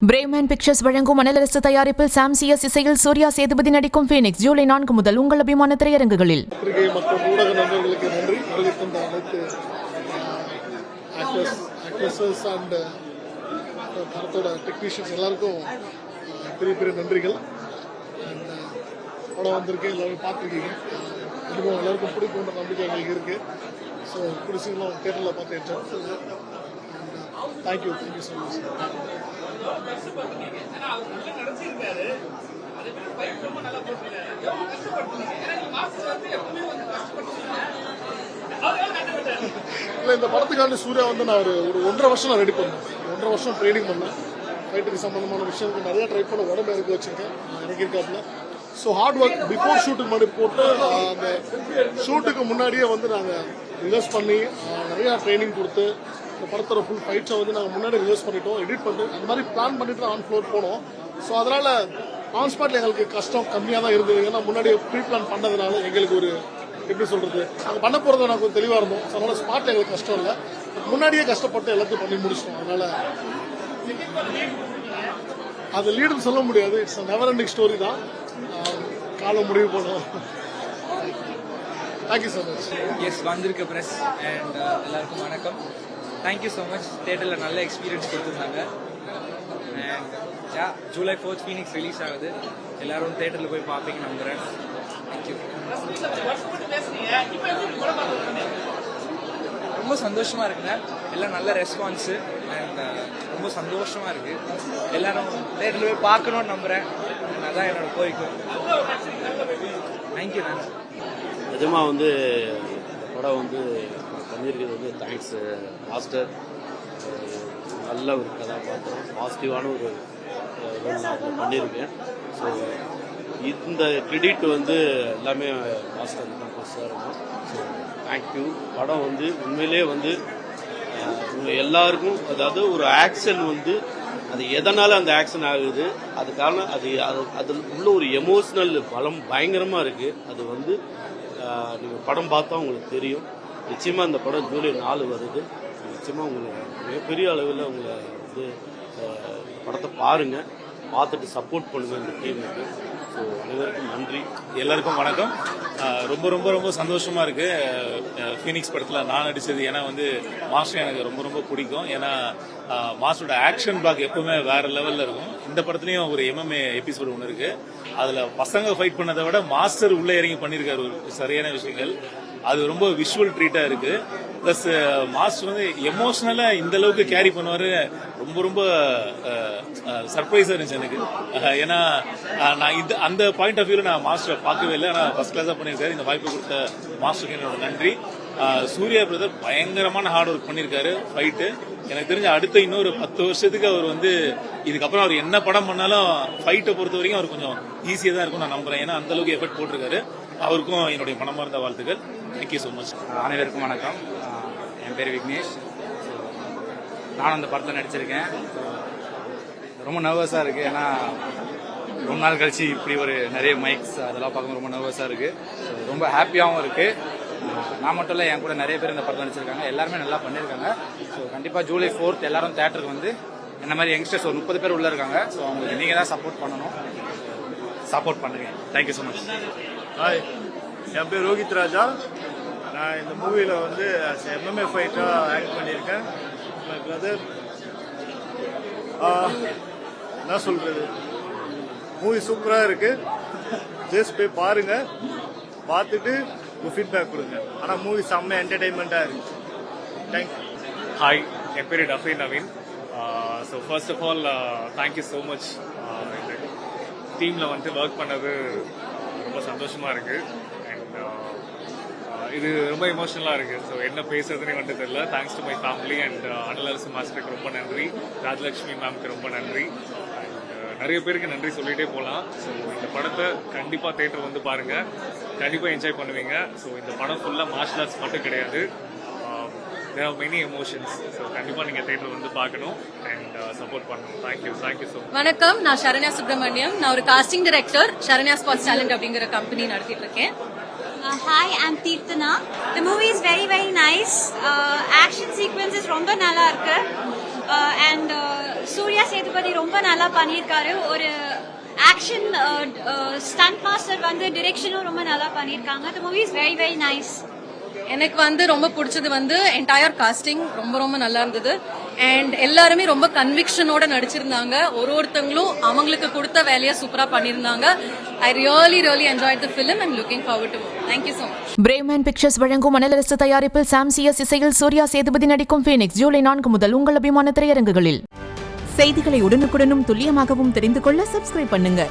Bremen pictures வழங்கும் மணலரசு தயாரிப்பில் சாம் CS இசையில் சூர்யா சேதுபதி நடிக்கும் ஃபீனிக்ஸ் ஜூலை 4 முதல் உங்கள் அபிமான திரையரங்குகளில். மற்றும் ஊடக நண்பர்களுக்கு நன்றி. வருகின்ற அனைத்து ஆக்டர்ஸ் அண்ட் படத்தோட டெக்னீஷியன்ஸ் எல்லாருக்கும் பெரிய பெரிய நன்றிகள். படம் வந்திருக்கு, எல்லாரும் பார்த்துருக்கீங்க. இன்னும் எல்லாருக்கும் பிடிக்கும்ன்ற நம்பிக்கை எங்களுக்கு இருக்கு. ஸோ பிடிச்சிங்களும் தேட்டரில் பார்த்து என்ஜாய். Thank you so much. இல்லை, இந்த படத்துக்காண்டி சூர்யா நான் ஒரு 1.5 வருஷம் நான் ரெடி பண்ணேன். 1.5 வருஷம் ட்ரைனிங் பண்ணேன். ஃபைட்டுக்கு சம்பந்தமான விஷயத்துக்கு நிறைய ட்ரை பண்ண உடம்பு எனக்கு வச்சிருக்கேன், எனக்கு இருக்காப்புல. ஸோ ஹார்ட் ஒர்க் பிஃபோர் ஷூட்டுக்கு முன்னாடி போட்டு அந்த ஷூட்டுக்கு முன்னாடியே நாங்கள் ரிலர்ஸ் பண்ணி நிறையா ட்ரைனிங் கொடுத்து இந்த படத்தோட ஃபுல் ஃபைட்ஸை நாங்கள் முன்னாடி ரிலர்ஸ் பண்ணிட்டோம், எடிட் பண்ணிட்டு அந்த மாதிரி பிளான் பண்ணிட்டு ஆன் ஃப்ளோர் போனோம். ஸோ அதனால் ஆன் ஸ்பாட்டில் எங்களுக்கு கஷ்டம் கம்மியாக தான் இருந்தது. ஏன்னா முன்னாடி ப்ரீ பிளான் பண்ணதுனால எங்களுக்கு ஒரு எப்படி சொல்கிறது, நாங்கள் பண்ண போகிறது நாங்கள் கொஞ்சம் தெளிவாக இருந்தோம். ஸோ அதனால் ஸ்பாட்டில் எங்களுக்கு கஷ்டம் இல்லை, முன்னாடியே கஷ்டப்பட்டு எல்லாத்தையும் பண்ணி முடிச்சிட்டோம். அதனால் அது லீடுன்னு சொல்ல முடியாது, இட்ஸ் நெவர் எண்டிங் ஸ்டோரி தான். காலம் முடிவு பண்ணுவோம். Thank you so much. எஸ், வந்திருக்க ப்ரெஸ் அண்ட் எல்லாருக்கும் வணக்கம். Thank you so much. தேட்டரில் நல்ல எக்ஸ்பீரியன்ஸ் கொடுத்துருந்தாங்க. அண்ட் ஜூலை 4 ஃபீனிக்ஸ் ரிலீஸ் ஆகுது. எல்லாரும் தேட்டரில் போய் பார்ப்பீங்க நம்புகிறேன். தேங்க்யூ. ரொம்ப சந்தோஷமா இருக்குங்க. எல்லாம் நல்ல ரெஸ்பான்ஸு அண்ட் ரொம்ப சந்தோஷமா இருக்கு. எல்லாரும் தேட்டரில் போய் பார்க்கணும்னு நம்புகிறேன். அதான் என்னோட கோரிக்கை. தேங்க்யூ. நிஜமாக இந்த படம் பண்ணியிருக்கிறது தேங்க்ஸ் மாஸ்டர். நல்ல ஒரு கதாபாத்திரம், பாசிட்டிவான ஒரு ரோல் நான் பண்ணியிருக்கேன். ஸோ இந்த கிரெடிட் எல்லாமே மாஸ்டர் தான் சார். So thank you. படம் உண்மையிலே உங்க எல்லாருக்கும், அதாவது ஒரு ஆக்ஷன் அது எதனால அந்த ஆக்ஷன் ஆகுது, அது காரணம் அதில் உள்ள ஒரு எமோஷனல் பலம் பயங்கரமாக இருக்குது. அது நீங்கள் படம் பார்த்தா உங்களுக்கு தெரியும். நிச்சயமாக இந்த படம் ஜூலை 4 வருது. நிச்சயமாக உங்களுக்கு மிகப்பெரிய அளவில் உங்களை படத்தை பாருங்கள், பார்த்துட்டு சப்போர்ட் பண்ணுங்கள் இந்த டீமுக்கு. ஸோ அனைவருக்கும் நன்றி. எல்லாருக்கும் வணக்கம். ரொம்ப ரொம்ப ரொம்ப சந்தோஷமா இருக்கு ஃபீனிக்ஸ் படத்தில் நான் நடிச்சது. ஏன்னா மாஸ்டர் எனக்கு ரொம்ப ரொம்ப பிடிக்கும். ஏன்னா மாஸ்டரோட ஆக்ஷன் பிளாக் எப்பவுமே வேற லெவல்ல இருக்கும். இந்த படத்துலயும் ஒரு MMA எபிசோடு ஒன்று இருக்கு. அதுல பசங்க ஃபைட் பண்ணதை விட மாஸ்டர் உள்ள இறங்கி பண்ணியிருக்காரு ஒரு சரியான விஷயங்கள். அது ரொம்ப விஷுவல் ட்ரீட்டா இருக்கு. பிளஸ் மாஸ்டர் எமோஷனலா இந்த அளவுக்கு கேரி பண்ணுவாரு. ரொம்ப ரொம்ப சர்ப்ரைஸா இருந்துச்சு எனக்கு. ஏன்னா நான் அந்த பாயிண்ட் ஆஃப் வியூல நான் மாஸ்டரை பார்க்கவே இல்லை. ஆனால் ஃபர்ஸ்ட் கிளாஸா பண்ணியிருக்காரு. இந்த வாய்ப்பு கொடுத்த மாஸ்டருக்கு என்னோட நன்றி. சூர்யா பிரதர் பயங்கரமான ஹார்ட் ஒர்க் பண்ணியிருக்காரு. ஃபைட்டு எனக்கு தெரிஞ்ச அடுத்த இன்னொரு 10 வருஷத்துக்கு அவர் இதுக்கப்புறம் அவர் என்ன படம் பண்ணாலும் ஃபைட்டை பொறுத்த வரைக்கும் அவர் கொஞ்சம் ஈஸியாக தான் இருக்கும் நான் நம்புறேன். ஏன்னா அந்த அளவுக்கு எஃபர்ட் போட்டிருக்காரு. அவருக்கும் என்னுடைய மனமார்ந்த வாழ்த்துக்கள். Thank you so much. அனைவருக்கும் வணக்கம். என் பேர் விக்னேஷ். நானும் அந்த படத்தில் நடிச்சிருக்கேன். ரொம்ப நர்வஸாக இருக்கு. ஏன்னா ரொம்ப நாள் கழிச்சு இப்படி ஒரு நிறைய மைக்ஸ் அதெல்லாம் பார்க்கும்போது ரொம்ப நர்வஸாக இருக்கு. ரொம்ப ஹாப்பியாகவும் இருக்கு. நான் மட்டும் இல்லை, என் கூட நிறைய பேர் இந்த படத்தில் நடிச்சிருக்காங்க. எல்லாருமே நல்லா பண்ணியிருக்காங்க. ஸோ கண்டிப்பாக ஜூலை 4 எல்லாரும் தேட்டருக்கு என்ன மாதிரி யங்ஸ்டர்ஸ் ஒரு 30 பேர் உள்ள இருக்காங்க. ஸோ அவங்களுக்கு நீங்கள் தான் சப்போர்ட் பண்ணணும். சப்போர்ட் பண்ணுங்க. Thank you so much. ஹாய், என் பேர் ரோஹித் ராஜா. நான் இந்த மூவியில் MMA ஃபைட்டாக ஆக்ட் பண்ணியிருக்கேன். மை பிரதர், என்ன சொல்கிறது, மூவி சூப்பராக இருக்குது. ஜஸ்ட் போய் பாருங்கள், பார்த்துட்டு உங்கள் ஃபீட்பேக் கொடுங்க. ஆனால் மூவி செம்ம என்டர்டெயின்மெண்ட்டாக இருக்குது. தேங்க்யூ. ஹாய், என் பேர் TAFE Naveen. So first of all thank you so much. இந்த டீமில் ஒர்க் பண்ணது ரொம்ப சந்தோஷமாக இருக்குது. அண்ட் இது ரொம்ப எமோஷனலாக இருக்குது. ஸோ என்ன பேசுறதுன்னு தெரியல. Thanks to my family and Analarasu மாஸ்டருக்கு ரொம்ப நன்றி. ராஜலட்சுமி மேம்க்கு ரொம்ப நன்றி. அண்ட் நிறைய பேருக்கு நன்றி சொல்லிட்டே போகலாம். ஸோ இந்த படத்தை கண்டிப்பாக தேட்டர் பாருங்கள், கண்டிப்பாக என்ஜாய் பண்ணுவீங்க. ஸோ இந்த படம் ஃபுல்லாக மார்ஷல் ஆர்ட்ஸ் மட்டும் கிடையாது, there are many emotions. So கண்டிப்பா நீங்க தியேட்டர் பார்க்கணும் and support பண்ணணும். Thank you so much. வணக்கம், நான் சரண்யா சுப்ரமணியம். நான் ஒரு costing director, Saranya spots talent அப்படிங்கிற கம்பெனி நடத்திட்டு இருக்கேன். Hi, I'm Teerthana. The movie is very very nice. Action sequences ரொம்ப நல்லா இருக்கு. And சூர்யா சேதுபதி ரொம்ப நல்லா பண்ணியிருக்காரு. ஒரு ஆக்ஷன் ஸ்டண்ட் மாஸ்டர் வந்து டிரெக்ஷனும் ரொம்ப நல்லா பண்ணியிருக்காங்க. The movie is very very nice. எனக்கு வந்து ரொம்ப பிடிச்சது வந்து என்டையர் காஸ்டிங் ரொம்ப ரொம்ப நல்லா இருந்தது. அண்ட் எல்லாருமே ரொம்ப கன்விக்ஷனோட நடிச்சிருந்தாங்க. ஒருத்தங்களும் அவங்களுக்கு கொடுத்த வேலையை சூப்பரா பண்ணியிருந்தாங்க. I really enjoyed the film and looking forward to more. Thank you so much. Braveman Pictures வழங்கும் மணலரசு தயாரிப்பில் சாம் சிஎஸ் இசையில் சூர்யா சேதுபதி நடிக்கும் ஃபீனிக்ஸ் ஜூலை 4 முதல் உங்கள் அபிமான திரையரங்குகளில். செய்திகளை உடனுக்குடனும் துல்லியமாகவும் தெரிந்து கொள்ள சப்ஸ்கிரைப் பண்ணுங்க.